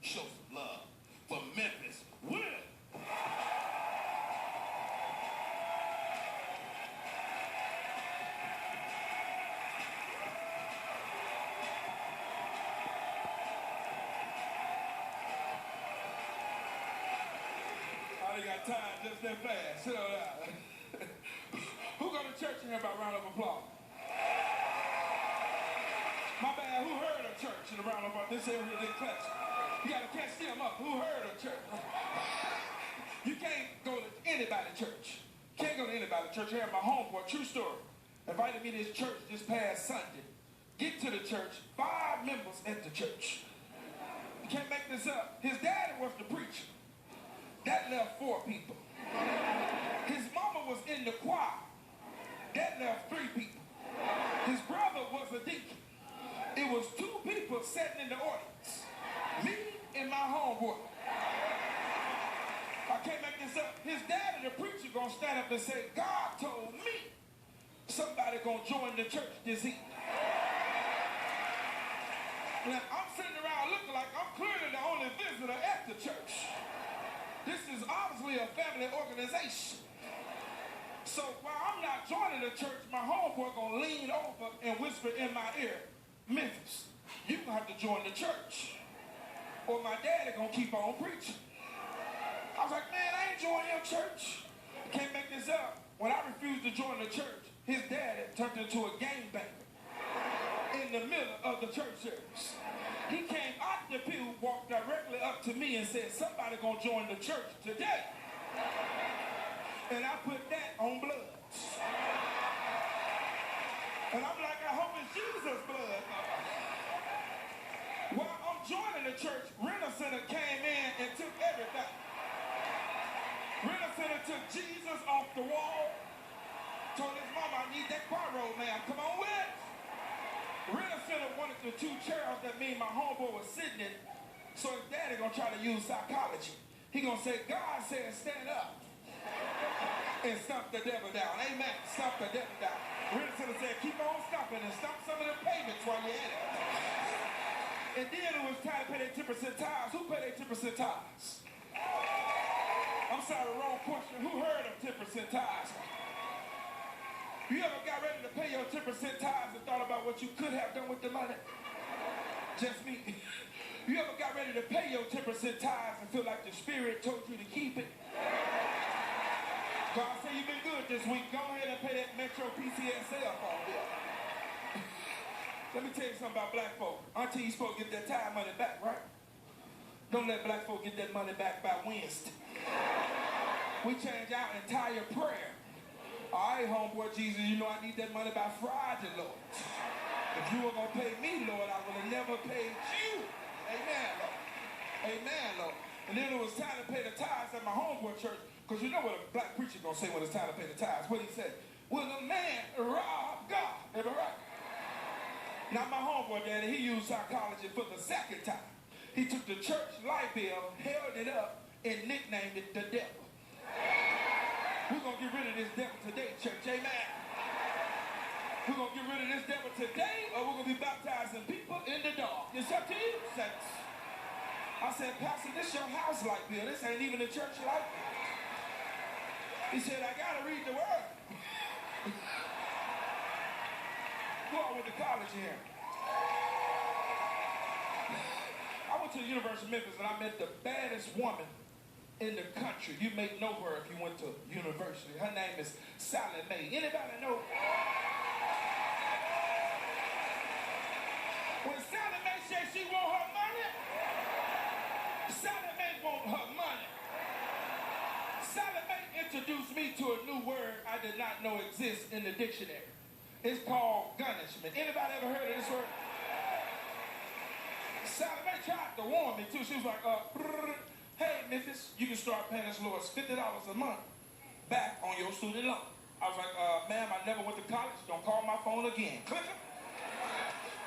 Show some love for Memphis Will. I ain't got time just that fast. Sit on down. Who go to church in here by round of applause? My bad, who heard of church in a round of applause? This ain't really class. You gotta catch them up. Who heard of church? You can't go to anybody's church. Can't go to anybody's church. I had my homeboy, true story, invited me to his church this past Sunday. Get to the church, 5 members at the church. You can't make this up. His daddy was the preacher. That left 4 people. His mama was in the choir. That left 3 people. His brother was a deacon. It was 2 people sitting in the audience. Me and my homeboy. I can't make this up. His daddy, the preacher, gonna stand up and say, God told me somebody gonna join the church this evening. Now, I'm sitting around looking like I'm clearly the only visitor at the church. This is obviously a family organization. So while I'm not joining the church, my homeboy gonna lean over and whisper in my ear, Memphis, you gonna have to join the church, or my daddy gonna keep on preaching. I was like, man, I ain't joining your church. Can't make this up. When I refused to join the church, his daddy turned into a gangbanger in the middle of the church service. He came out the pew, walked directly up to me and said, somebody gonna join the church today. And I put that on blood. And I'm like, I hope it's Jesus' blood. While I'm joining the church, Renner Center came in and took everything. Renner Center took Jesus off the wall, told his mama, I need that choir roll now, come on with it. Renner Center wanted the 2 chairs that me and my homeboy was sitting in, so his daddy gonna try to use psychology. He gonna say, God said stand up and stomp the devil down. Amen. Stomp the devil down. Renner Center said, keep on stomping and stomp some of the pavements while you're at it. And then it was time to pay their 10% tithes. Who paid their 10% tithes? I'm sorry, wrong question. Who heard of 10% tithes? You ever got ready to pay your 10% tithes and thought about what you could have done with the money? Just me. You ever got ready to pay your 10% tithes and feel like the Spirit told you to keep it? God said you've been good this week. Go ahead and pay that Metro PCSL phone bill. Let me tell you something about black folk. Until you supposed to get that tithe money back, right? Don't let black folk get that money back by Wednesday. We change our entire prayer. All right, homeboy Jesus, you know I need that money by Friday, Lord. If you were going to pay me, Lord, I would have never paid you. Amen, Lord. Amen, Lord. And then it was time to pay the tithes at my homeboy church, because you know what a black preacher going to say when it's time to pay the tithes. What he said? Will a man rob God? Am I right? Now, my homeboy daddy, he used psychology for the 2nd time. He took the church light bill, held it up, and nicknamed it the devil. We're going to get rid of this devil today, church. Amen. We're going to get rid of this devil today, or we're going to be baptizing people in the dark. It's up to you, saints. I said, Pastor, this your house light bill. This ain't even the church light bill. He said, I got to read the word. Who I went to college here? I went to the University of Memphis and I met the baddest woman in the country. You may know her if you went to university. Her name is Sally Mae. Anybody know? When Sally Mae says she want her money, Sally Mae want her money. Sally Mae introduced me to a new word I did not know exists in the dictionary. It's called gunishment. Anybody ever heard of this word? Sally Mae tried to warn me too. She was like, hey, Memphis, you can start paying as low as $50 a month back on your student loan. I was like, ma'am, I never went to college. Don't call my phone again. Click it.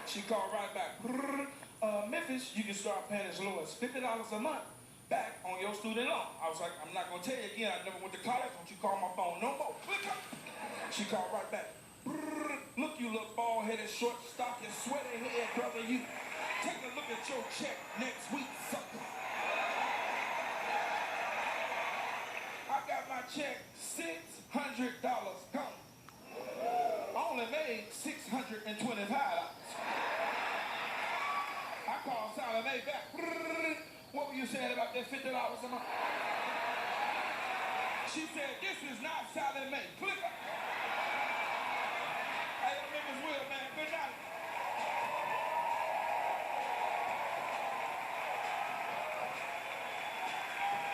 She called right back. Memphis, you can start paying as low as $50 a month back on your student loan. I was like, I'm not going to tell you again. I never went to college. Don't you call my phone no more. Click it. She called right back. Look, you little bald-headed, short, stocky, sweaty head brother, you. Take a look at your check next week, sucker. only made $625. I called Sally Mae back. What were you saying about that $50 a month? She said, this is not Sally Mae. Click.